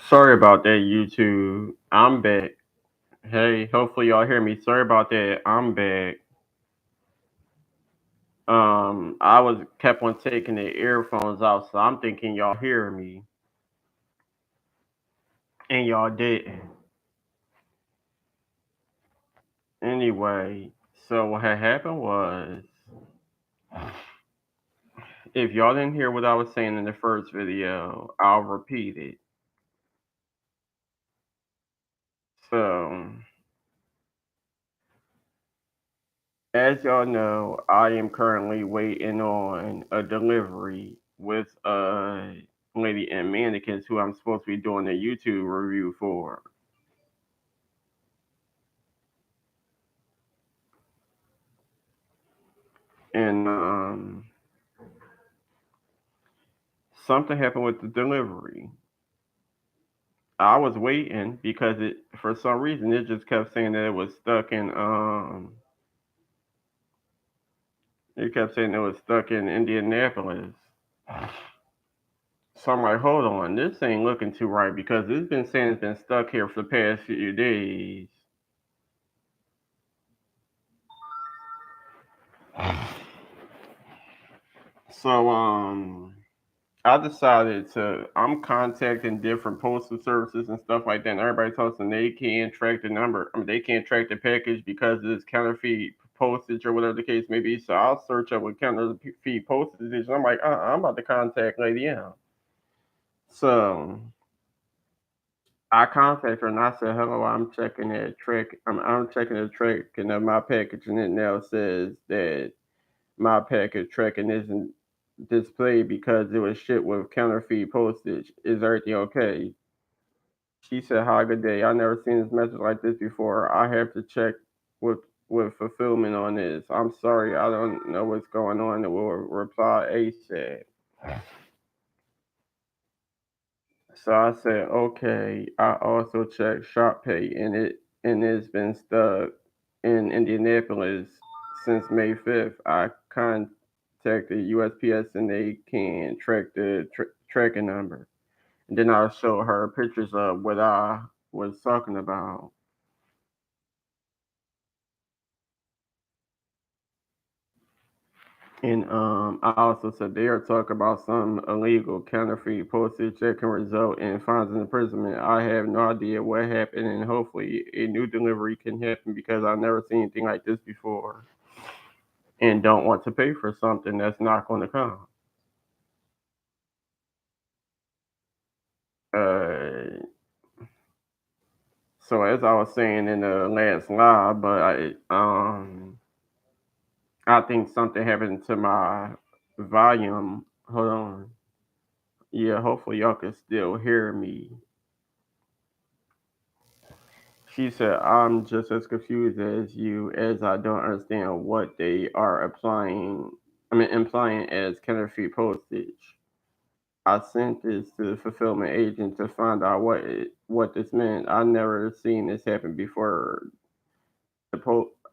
Sorry about that, YouTube. I'm back. Hey, hopefully y'all hear me. Sorry about that. I'm back. I was kept on taking the earphones out, so I'm thinking y'all hear me, and y'all didn't. Anyway, so what had happened was, if y'all didn't hear what I was saying in the first video, I'll repeat it. So, as y'all know, I am currently waiting on a delivery with a lady in Mannequins who I'm supposed to be doing a YouTube review for. And something happened with the delivery. I was waiting because it for some reason it just kept saying that it kept saying it was stuck in Indianapolis. So I'm like, hold on, this ain't looking too right because it's been saying it's been stuck here for the past few days. So I decided I'm contacting different postal services and stuff like that. And everybody tells them they can't track the number. I mean, they can't track the package because it's counterfeit postage or whatever the case may be. So I'll search up with counterfeit postage. And I'm like, I'm about to contact Lady M. So I contacted her and I said, hello, I'm checking that track. I'm checking the tracking of my package, and it now says that my package tracking isn't displayed because it was shipped with counterfeit postage. Is everything okay? She said, hi, good day. I never seen this message like this before. I have to check with fulfillment on this. I'm sorry, I don't know what's going on. It will reply ASAP. So I said, okay. I also checked Shop Pay and it's been stuck in Indianapolis since May 5th. I contacted USPS and they can track the tracking number. And then I showed her pictures of what I was talking about. And I also said they are talking about some illegal counterfeit postage that can result in fines and imprisonment. I have no idea what happened, and hopefully a new delivery can happen because I've never seen anything like this before, and don't want to pay for something that's not going to come. Uh, so as I was saying in the last live, but I think something happened to my volume. Hold on. Yeah, hopefully y'all can still hear me. She said, I'm just as confused as you, as I don't understand what they are implying as counterfeit postage. I sent this to the fulfillment agent to find out what this meant. I never seen this happen before.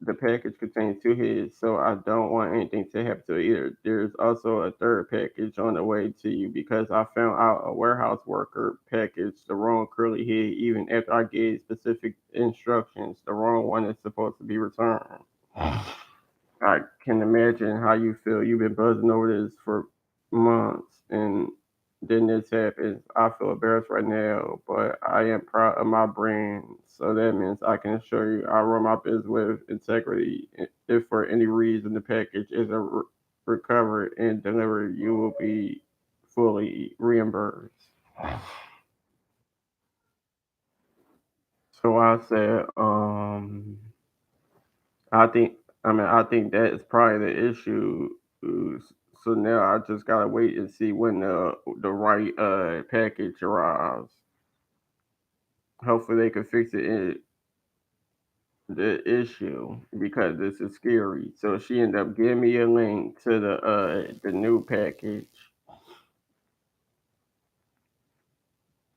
The package contains two heads, so I don't want anything to happen to it either. There's also a third package on the way to you because I found out a warehouse worker packaged the wrong curly head even after I gave specific instructions. The wrong one is supposed to be returned. I can imagine how you feel. You've been buzzing over this for months, and then this happens. I feel embarrassed right now, but I am proud of my brand. So that means I can assure you I run my business with integrity. If for any reason the package isn't recovered and delivered, you will be fully reimbursed. So I said, I think, I think that is probably the issue. So now I just gotta wait and see when the right package arrives. Hopefully they can fix the issue because this is scary. So she ended up giving me a link to the new package.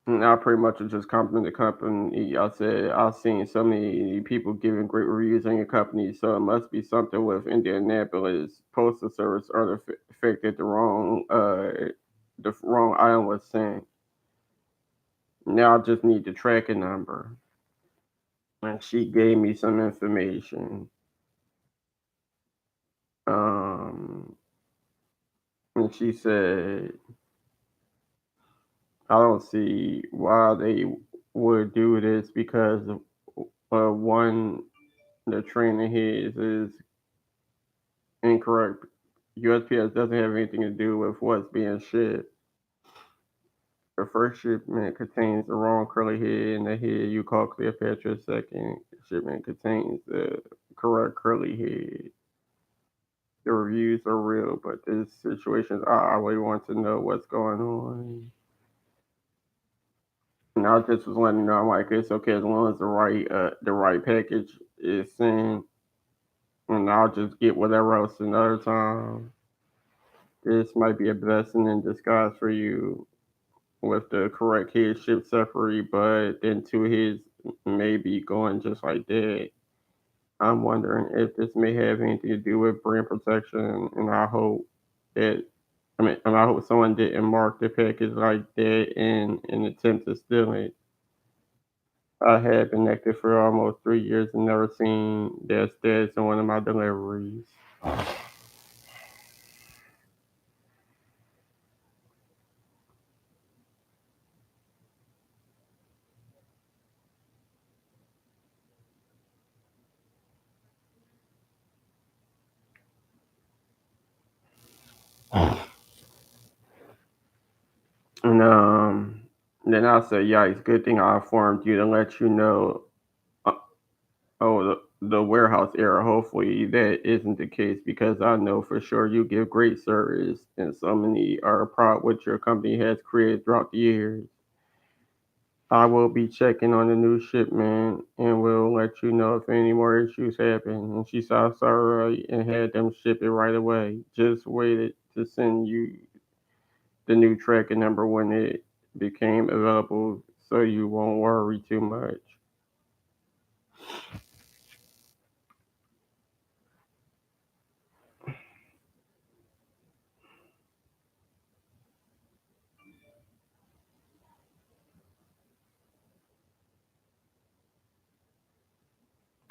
And I pretty much just complimented the company. I said I've seen so many people giving great reviews on your company, so it must be something with Indianapolis Postal Service or the fact that the wrong item was sent. Now I just need the tracking number. And she gave me some information. Um, and she said, I don't see why they would do this because one, the training his is incorrect. USPS doesn't have anything to do with what's being shipped. The first shipment contains the wrong curly head, and the head you call Cleopatra. Second shipment contains the correct curly head. The reviews are real, but this situation, I really want to know what's going on. And I just was letting you know, I'm like, it's okay as long as the right package is sent, and I'll just get whatever else another time. This might be a blessing in disguise for you with the correct head shipped separately, but then two heads may be going just like that. I'm wondering if this may have anything to do with brand protection, and I hope that and I hope someone didn't mark the package like that in an attempt to steal it. I have been active for almost 3 years and never seen that stats in one of my deliveries. And then I said, "Yikes! Good thing I informed you to let you know." Uh, oh, the warehouse error. Hopefully that isn't the case because I know for sure you give great service, and so many are proud what your company has created throughout the years. I will be checking on the new shipment and will let you know if any more issues happen. And she said sorry and had them ship it right away. Just waited to send you the new tracking number when it became available so you won't worry too much.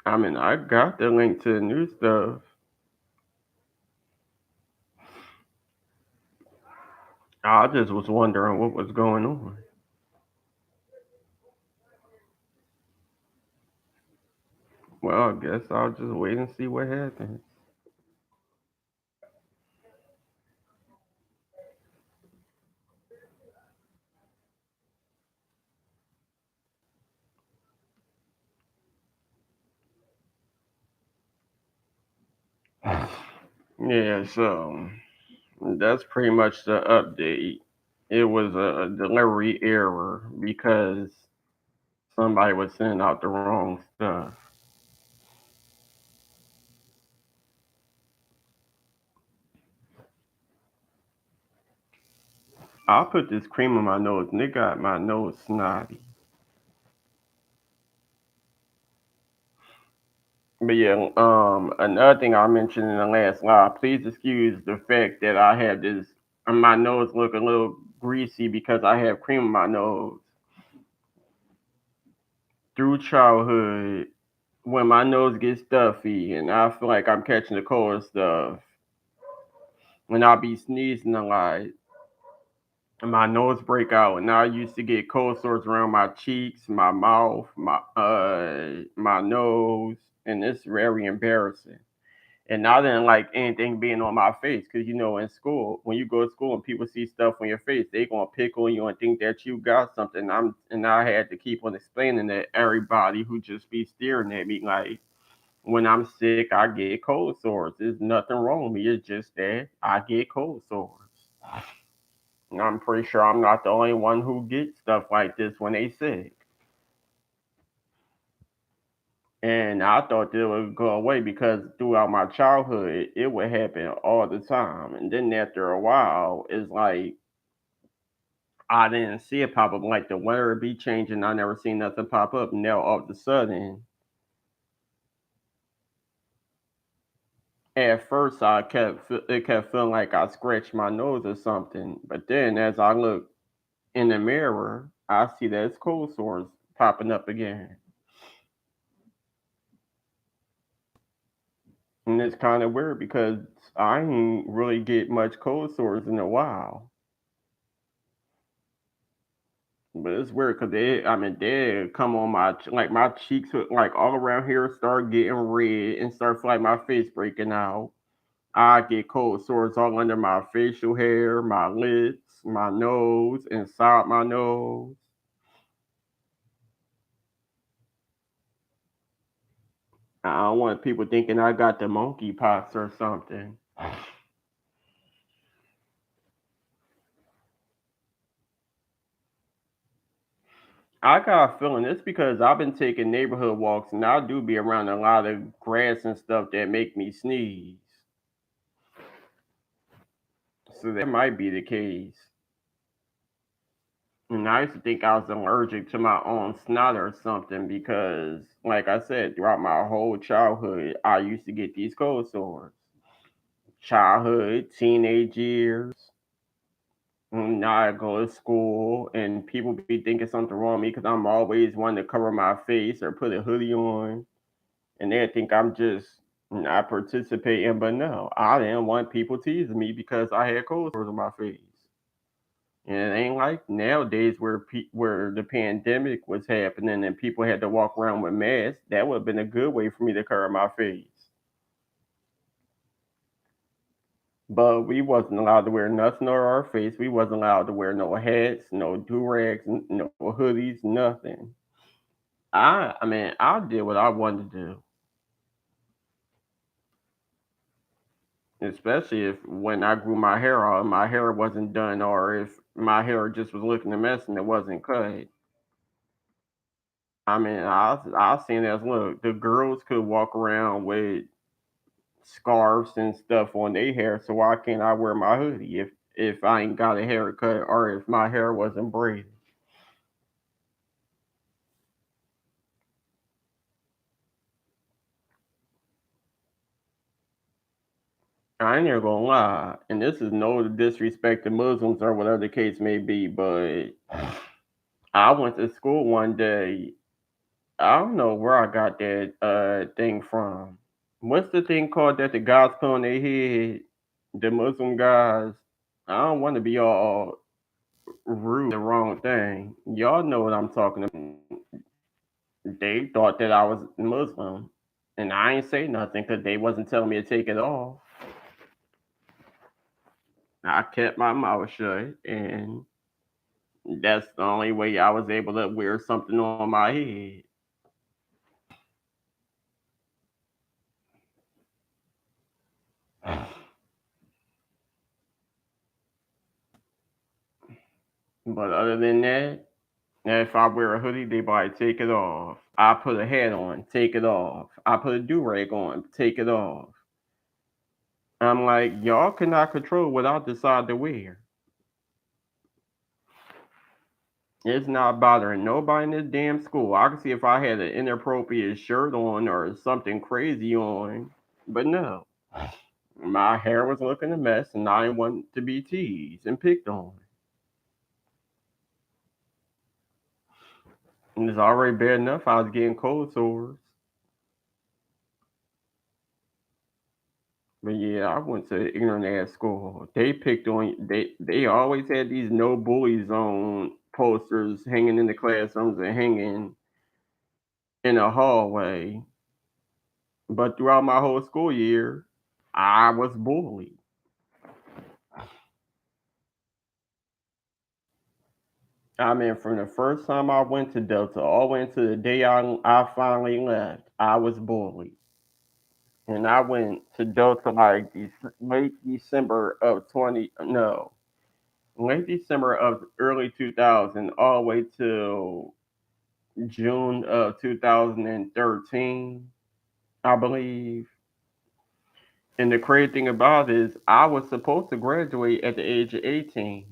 I mean, I got the link to the new stuff. I just was wondering what was going on. Well, I guess I'll just wait and see what happens. Yeah, so that's pretty much the update. It was a delivery error because somebody was sending out the wrong stuff. I put this cream on my nose and it got my nose snotty. But yeah, another thing I mentioned in the last live, please excuse the fact that I have this, my nose look a little greasy because I have cream on my nose. Through childhood, when my nose gets stuffy and I feel like I'm catching the cold and stuff, and I'll be sneezing a lot, and my nose break out, and I used to get cold sores around my cheeks, my mouth, my nose, and it's very embarrassing. And I didn't like anything being on my face because in school, when you go to school and people see stuff on your face, they gonna pick on you and think that you got something. I had to keep on explaining that everybody who just be staring at me like when I'm sick, I get cold sores. There's nothing wrong with me. It's just that I get cold sores. And I'm pretty sure I'm not the only one who gets stuff like this when they sick. And I thought that would go away because throughout my childhood, it would happen all the time. And then after a while, it's like I didn't see it pop up. Like the weather would be changing, I never seen nothing pop up. Now all of a sudden, at first it kept feeling like I scratched my nose or something. But then as I looked in the mirror, I see that it's cold sores popping up again. And it's kind of weird because I ain't really get much cold sores in a while. But it's weird because they come on like my cheeks, like all around here, start getting red and start like my face breaking out. I get cold sores all under my facial hair, my lips, my nose, inside my nose. I don't want people thinking I got the monkeypox or something. I got a feeling it's because I've been taking neighborhood walks and I do be around a lot of grass and stuff that make me sneeze. So that might be the case. And I used to think I was allergic to my own snot or something because, like I said, throughout my whole childhood, I used to get these cold sores. Childhood, teenage years. Now I go to school and people be thinking something wrong with me because I'm always wanting to cover my face or put a hoodie on. And they think I'm just not participating. But no, I didn't want people teasing me because I had cold sores on my face. And it ain't like nowadays where the pandemic was happening and people had to walk around with masks. That would have been a good way for me to cover my face. But we wasn't allowed to wear nothing on our face. We wasn't allowed to wear no hats, no do rags, no hoodies, nothing. I mean, I did what I wanted to do, especially if when I grew my hair out, my hair wasn't done, or if my hair just was looking a mess and it wasn't cut. I mean, I seen as look, the girls could walk around with scarves and stuff on their hair, so why can't I wear my hoodie if I ain't got a haircut or if my hair wasn't braided? I ain't even gonna lie, and this is no disrespect to Muslims or whatever the case may be, but I went to school one day. I don't know where I got that thing from. What's the thing called that the guys put on their head? The Muslim guys. I don't want to be all rude. The wrong thing. Y'all know what I'm talking about. They thought that I was Muslim, and I ain't say nothing because they wasn't telling me to take it off. I kept my mouth shut, and that's the only way I was able to wear something on my head. But other than that, if I wear a hoodie, they probably take it off. I put a hat on, take it off. I put a do rag on, take it off. I'm like, y'all cannot control what I decide to wear. It's not bothering nobody in this damn school. I can see if I had an inappropriate shirt on or something crazy on, but no. My hair was looking a mess and I didn't want to be teased and picked on. And it's already bad enough I was getting cold sores. But yeah, I went to internet school. They picked on they always had these no bully zone posters hanging in the classrooms and hanging in a hallway. But throughout my whole school year, I was bullied. I mean, from the first time I went to Delta all the way until the day I finally left, I was bullied. And I went to Delta like late December of 20, no, late December of early 2000, all the way till June of 2013, I believe. And the crazy thing about it is, I was supposed to graduate at the age of 18.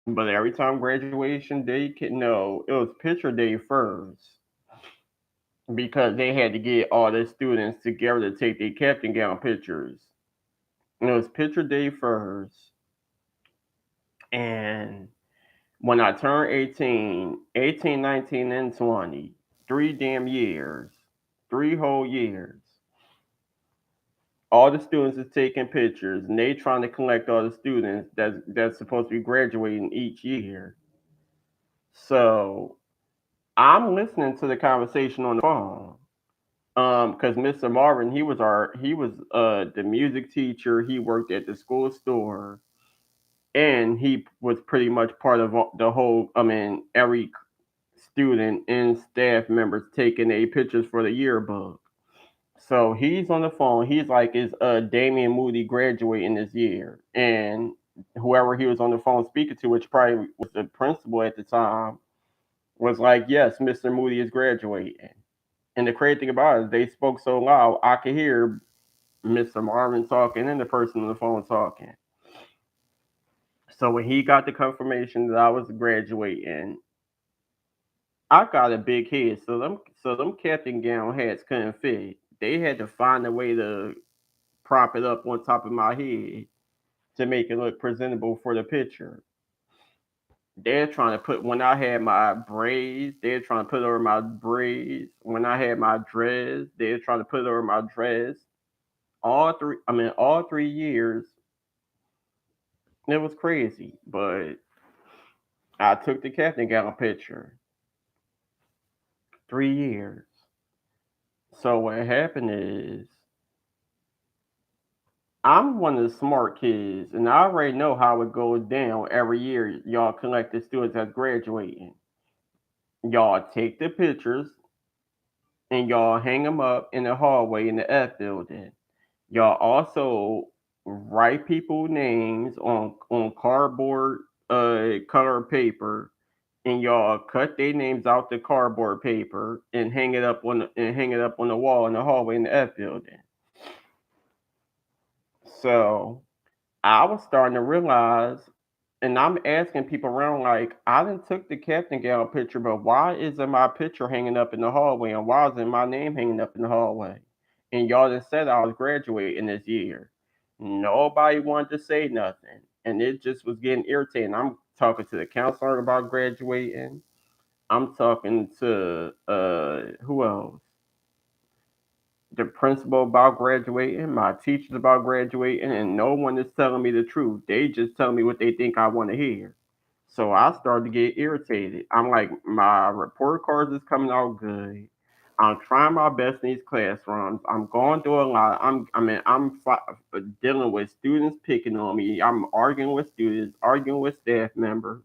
But every time graduation day, no, it was picture day first because they had to get all the students together to take their captain gown pictures. And it was picture day first. And when I turned 18, 19, and 20, 3 damn years, 3 whole years, all the students is taking pictures and they trying to collect all the students that's supposed to be graduating each year. So I'm listening to the conversation on the phone. Because Mr. Marvin, he was the music teacher. He worked at the school store, and he was pretty much part of the whole. I mean, every student and staff members taking a pictures for the yearbook. So he's on the phone. He's like, "Is Damian Moody graduating this year?" And whoever he was on the phone speaking to, which probably was the principal at the time, was like, "Yes, Mr. Moody is graduating." And the crazy thing about it is they spoke so loud I could hear Mr. Marvin talking and the person on the phone talking. So when he got the confirmation that I was graduating, I got a big head. So them captain gown hats couldn't fit. They had to find a way to prop it up on top of my head to make it look presentable for the picture. They're trying to put when I had my braids, they're trying to put over my braids. When I had my dress, they're trying to put over my dress. All 3 years, it was crazy. But I took the captain gown picture. 3 years. So what happened is I'm one of the smart kids, and I already know how it goes down every year. Y'all collect the students that's graduating. Y'all take the pictures and y'all hang them up in the hallway in the F building. Y'all also write people names on cardboard color paper, and y'all cut their names out the cardboard paper and hang it up on the wall in the hallway in the F building. So I was starting to realize, and I'm asking people around, like, I done took the captain gown picture, but why isn't my picture hanging up in the hallway? And why isn't my name hanging up in the hallway? And y'all just said I was graduating this year. Nobody wanted to say nothing. And it just was getting irritating. I'm talking to the counselor about graduating. I'm talking to who else? The principal about graduating, my teachers about graduating, and no one is telling me the truth. They just tell me what they think I want to hear. So I started to get irritated. I'm like, my report cards is coming out good. I'm trying my best in these classrooms. I'm going through a lot. Dealing with students picking on me. I'm arguing with students, arguing with staff members,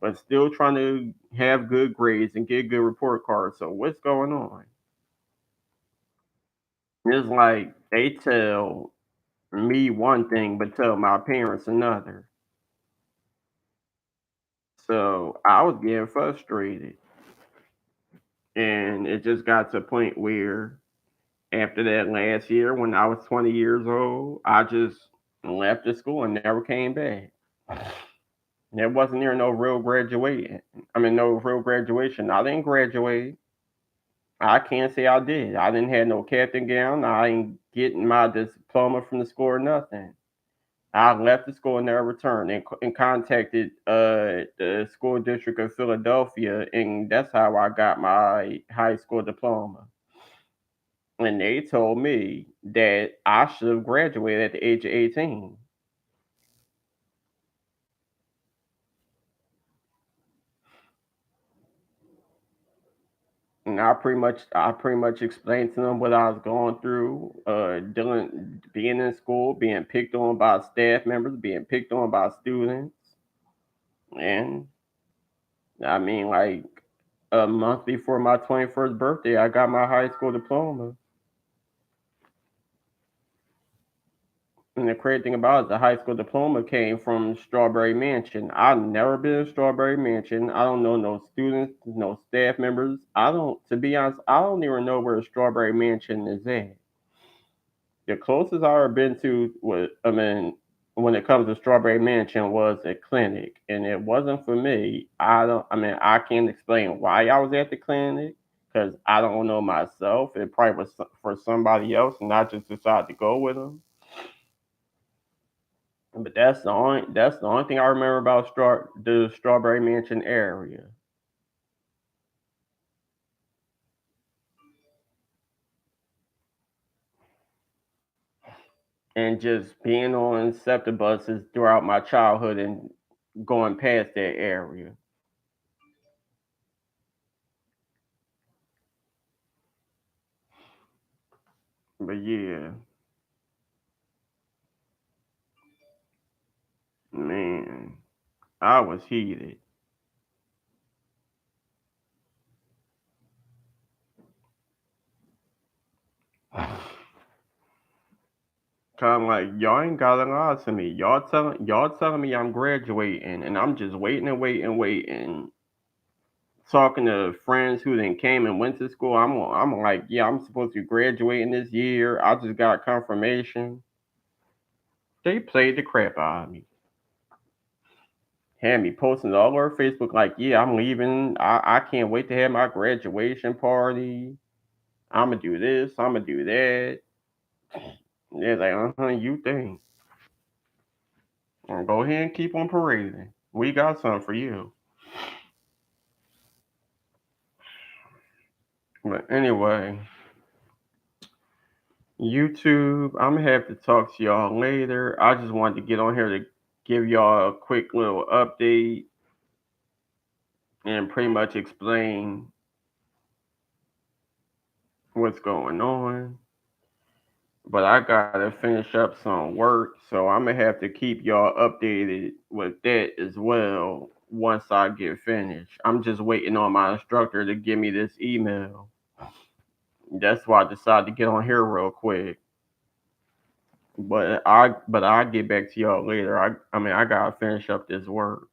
but still trying to have good grades and get good report cards. So what's going on? It's like they tell me one thing, but tell my parents another. So I was getting frustrated. And it just got to a point where after that last year, when I was 20 years old, I just left the school and never came back. There wasn't near no real graduating. No real graduation. I didn't graduate. I can't say I did. I didn't have no captain gown. I ain't getting my diploma from the school or nothing. I left the school and never returned, and contacted the school district of Philadelphia, and that's how I got my high school diploma. And they told me that I should have graduated at the age of 18. And I pretty much explained to them what I was going through, being in school, being picked on by staff members, being picked on by students, and like a month before my 21st birthday, I got my high school diploma. And the crazy thing about it, the high school diploma came from Strawberry Mansion. I've never been to Strawberry Mansion. I don't know no students, no staff members. To be honest, I don't even know where Strawberry Mansion is at. The closest I ever been to when it comes to Strawberry Mansion was a clinic, and it wasn't for me. I can't explain why I was at the clinic because I don't know myself. It probably was for somebody else, and I just decided to go with them. But that's the only thing I remember about the Strawberry Mansion area. And just being on SEPTA buses throughout my childhood and going past that area. But yeah, man, I was heated. Kind of like y'all ain't gotta lie to me. Y'all telling me I'm graduating, and I'm just waiting and waiting and waiting. Talking to friends who then came and went to school, I'm like, yeah, I'm supposed to be graduating this year. I just got confirmation. They played the crap out of me. Had me posting all over Facebook like, yeah, I'm leaving. I can't wait to have my graduation party. I'm gonna do this. I'm gonna do that. They're like, you think? Well, go ahead and keep on parading. We got something for you. But anyway, YouTube, I'm gonna have to talk to y'all later. I just wanted to get on here to give y'all a quick little update and pretty much explain what's going on. But I gotta finish up some work, so I'm gonna have to keep y'all updated with that as well once I get finished. I'm just waiting on my instructor to give me this email. That's why I decided to get on here real quick. But I get back to y'all later. I mean I gotta finish up this work.